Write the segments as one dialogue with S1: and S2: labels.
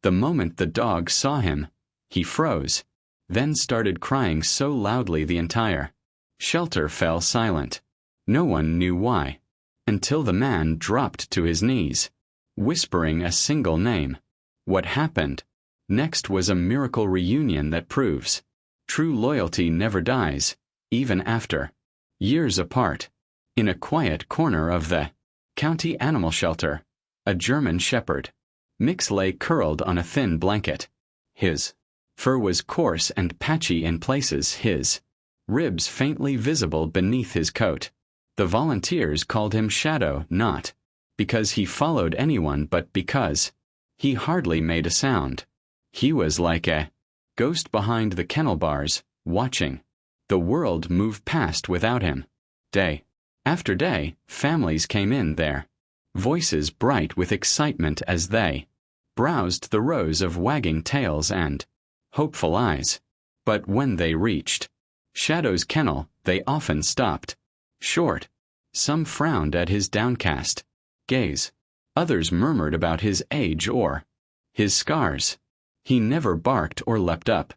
S1: The moment the dog saw him, he froze, then started crying so loudly the entire shelter fell silent. No one knew why, until the man dropped to his knees, whispering a single name. What happened next was a miracle reunion that proves true loyalty never dies, even after years apart. In a quiet corner of the county animal shelter, a German shepherd mix lay curled on a thin blanket. His fur was coarse and patchy in places, his ribs faintly visible beneath his coat. The volunteers called him Shadow, not because he followed anyone but because he hardly made a sound. He was like a ghost behind the kennel bars, watching the world move past without him. Day after day, families came in there, voices bright with excitement as they browsed the rows of wagging tails and hopeful eyes. But when they reached Shadow's kennel, they often stopped short. Some frowned at his downcast gaze. Others murmured about his age or his scars. He never barked or leapt up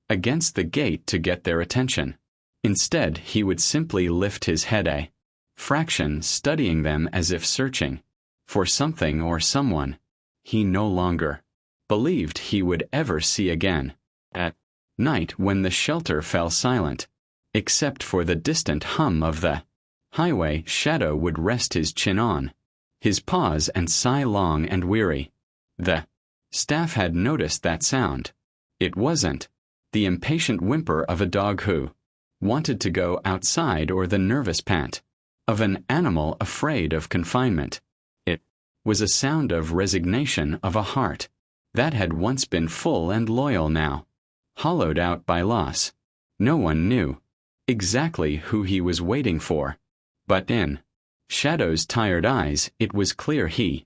S1: against the gate to get their attention. Instead, he would simply lift his head a fraction, studying them as if searching for something or someone he no longer believed he would ever see again. At night, when the shelter fell silent, except for the distant hum of the highway, Shadow would rest his chin on his paws and sigh long and weary. The staff had noticed that sound. It wasn't the impatient whimper of a dog who wanted to go outside or the nervous pant of an animal afraid of confinement. It was a sound of resignation of a heart that had once been full and loyal, now hollowed out by loss. No one knew exactly who he was waiting for, but in Shadow's tired eyes it was clear he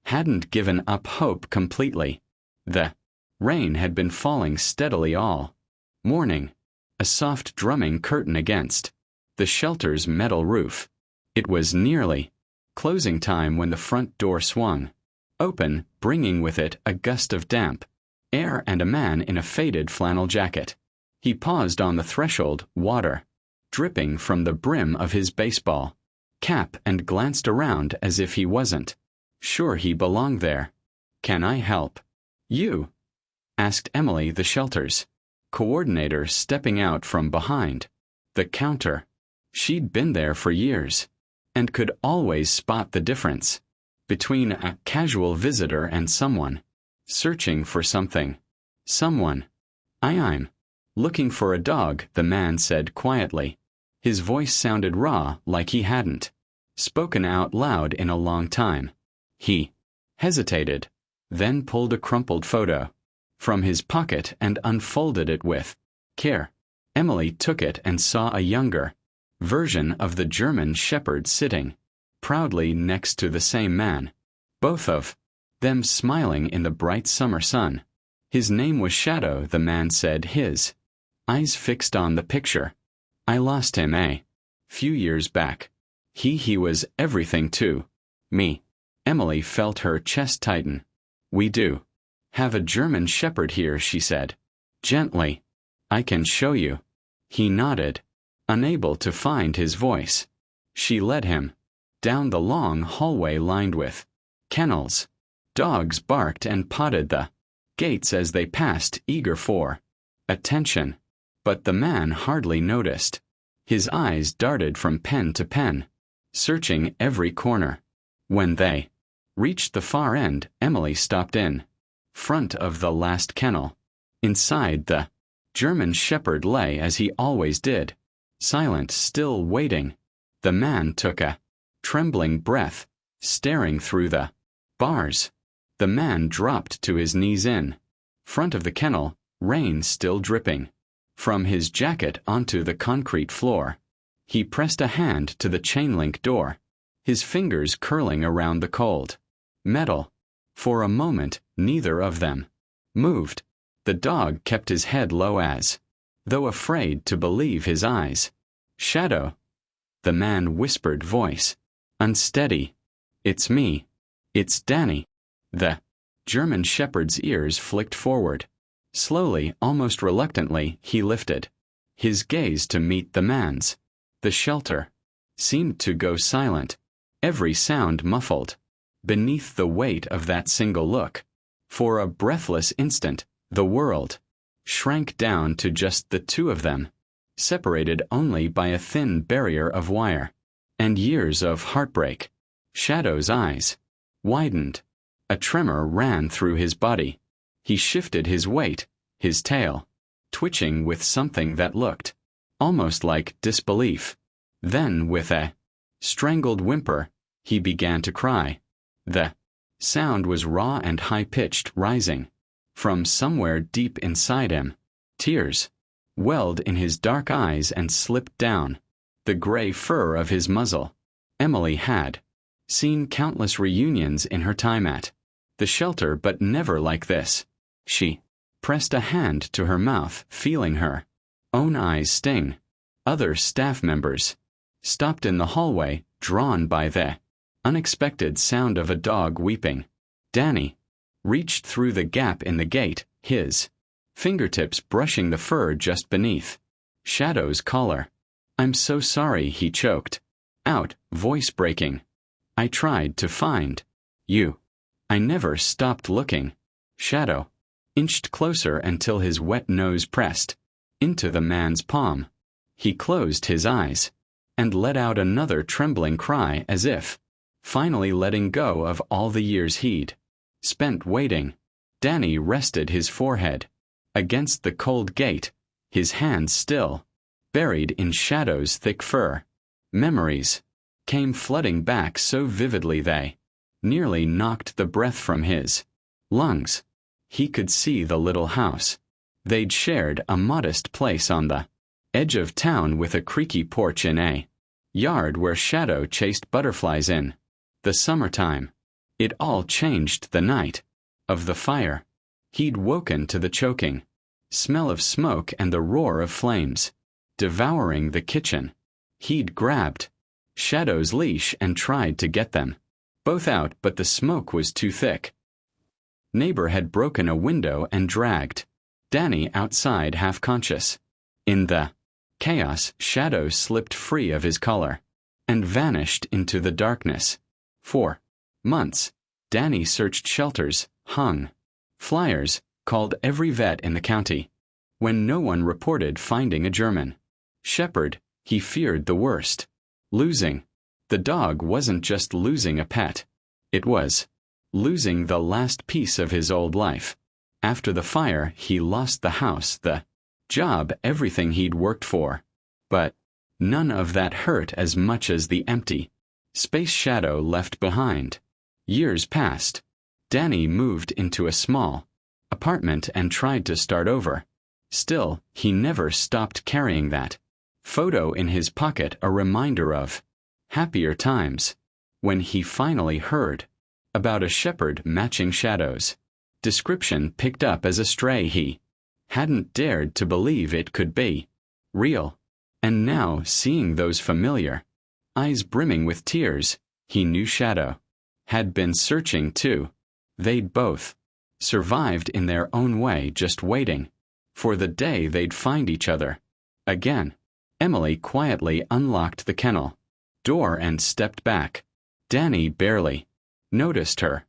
S1: hadn't given up hope completely. The rain had been falling steadily all morning, a soft drumming curtain against the shelter's metal roof. It was nearly closing time when the front door swung open, bringing with it a gust of damp air and a man in a faded flannel jacket. He paused on the threshold, water dripping from the brim of his baseball cap, and glanced around as if he wasn't sure he belonged there. "Can I help you?" asked Emily, the shelter's coordinator, stepping out from behind the counter. She'd been there for years and could always spot the difference between a casual visitor and someone searching for something. Someone. I'm looking for a dog," the man said quietly. His voice sounded raw, like he hadn't spoken out loud in a long time. He hesitated, then pulled a crumpled photo from his pocket and unfolded it with care. Emily took it and saw a younger version of the German shepherd sitting proudly next to the same man, both of them smiling in the bright summer sun. His name was Shadow, the man said, his eyes fixed on the picture. "I lost him a few years back. He was everything to me." Emily felt her chest tighten. "We do have a German shepherd here," she said gently. "I can show you." He nodded, unable to find his voice. She led him down the long hallway lined with kennels. Dogs barked and potted the gates as they passed, eager for attention. But the man hardly noticed. His eyes darted from pen to pen, searching every corner. When they reached the far end, Emily stopped in front of the last kennel. Inside, the German shepherd lay as he always did, silent, still waiting. The man took a trembling breath, staring through the bars. The man dropped to his knees in front of the kennel, rain still dripping from his jacket onto the concrete floor. He pressed a hand to the chain-link door, his fingers curling around the cold metal. For a moment, neither of them moved. The dog kept his head low as though afraid to believe his eyes. "Shadow," the man whispered, voice unsteady. "It's me. It's Danny." The German Shepherd's ears flicked forward. Slowly, almost reluctantly, he lifted his gaze to meet the man's. The shelter seemed to go silent, every sound muffled, beneath the weight of that single look. For a breathless instant, the world shrank down to just the two of them, separated only by a thin barrier of wire. And years of heartbreak. Shadow's eyes widened. A tremor ran through his body. He shifted his weight, his tail twitching with something that looked almost like disbelief. Then, with a strangled whimper, he began to cry. The sound was raw and high-pitched, rising from somewhere deep inside him. Tears welled in his dark eyes and slipped down the gray fur of his muzzle. Emily had seen countless reunions in her time at the shelter, but never like this. She pressed a hand to her mouth, feeling her own eyes sting. Other staff members stopped in the hallway, drawn by the unexpected sound of a dog weeping. Danny reached through the gap in the gate, his fingertips brushing the fur just beneath Shadow's collar. "I'm so sorry," he choked out, voice breaking. "I tried to find you. I never stopped looking." Shadow inched closer until his wet nose pressed into the man's palm. He closed his eyes and let out another trembling cry, as if finally letting go of all the years he'd spent waiting. Danny rested his forehead against the cold gate, his hands still buried in Shadow's thick fur. Memories came flooding back so vividly they nearly knocked the breath from his lungs. He could see the little house they'd shared, a modest place on the edge of town with a creaky porch in a yard where Shadow chased butterflies in the summertime. It all changed the night of the fire. He'd woken to the choking smell of smoke and the roar of flames devouring the kitchen. He'd grabbed Shadow's leash and tried to get them both out, but the smoke was too thick. Neighbor had broken a window and dragged Danny outside, half conscious. In the chaos, Shadow slipped free of his collar and vanished into the darkness. For months, Danny searched shelters, hung flyers, called every vet in the county. When no one reported finding a German Shepherd, he feared the worst. Losing the dog wasn't just losing a pet. It was losing the last piece of his old life. After the fire, he lost the house, the job, everything he'd worked for. But none of that hurt as much as the empty space Shadow left behind. Years passed. Danny moved into a small apartment and tried to start over. Still, he never stopped carrying that photo in his pocket, a reminder of happier times. When he finally heard about a shepherd matching Shadow's description picked up as a stray, he hadn't dared to believe it could be real. And now, seeing those familiar eyes brimming with tears, he knew Shadow had been searching too. They'd both survived in their own way, just waiting for the day they'd find each other again. Emily quietly unlocked the kennel door and stepped back. Danny barely noticed her.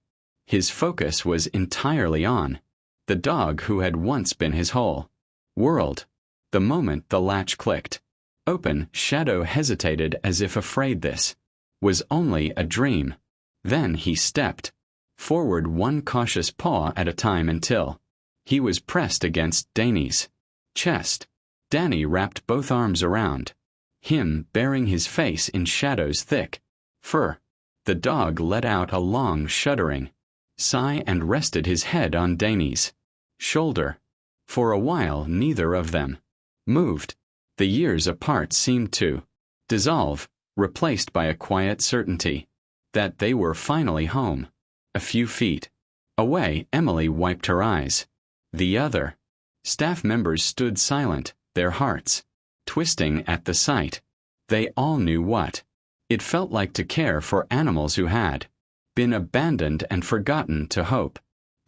S1: His focus was entirely on the dog who had once been his whole world. The moment the latch clicked open, Shadow hesitated as if afraid this was only a dream. Then he stepped forward, one cautious paw at a time, until he was pressed against Danny's chest. Danny wrapped both arms around him, bearing his face in Shadow's thick fur. The dog let out a long, shuddering sigh and rested his head on Danny's shoulder. For a while, neither of them moved. The years apart seemed to dissolve, replaced by a quiet certainty that they were finally home. A few feet away, Emily wiped her eyes. The other staff members stood silent, their hearts twisting at the sight. They all knew what it felt like to care for animals who had been abandoned and forgotten, to hope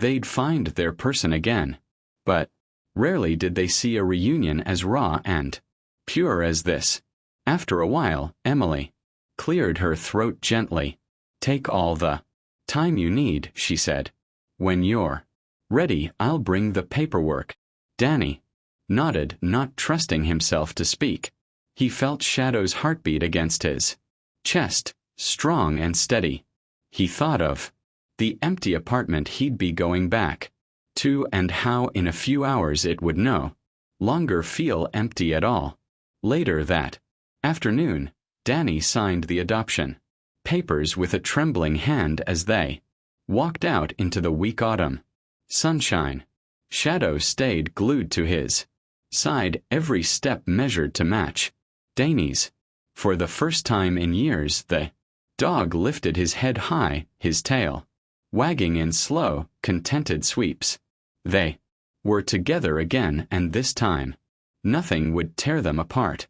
S1: they'd find their person again. But rarely did they see a reunion as raw and pure as this. After a while, Emily cleared her throat gently. "Take all the time you need," she said. "When you're ready, I'll bring the paperwork." Danny nodded, not trusting himself to speak. He felt Shadow's heartbeat against his chest, strong and steady. He thought of the empty apartment he'd be going back to and how in a few hours it would no longer feel empty at all. Later that afternoon, Danny signed the adoption papers with a trembling hand as they walked out into the weak autumn sunshine. Shadow stayed glued to his side, every step measured to match Danny's. For the first time in years, the dog lifted his head high, his tail wagging in slow, contented sweeps. They were together again, and this time nothing would tear them apart.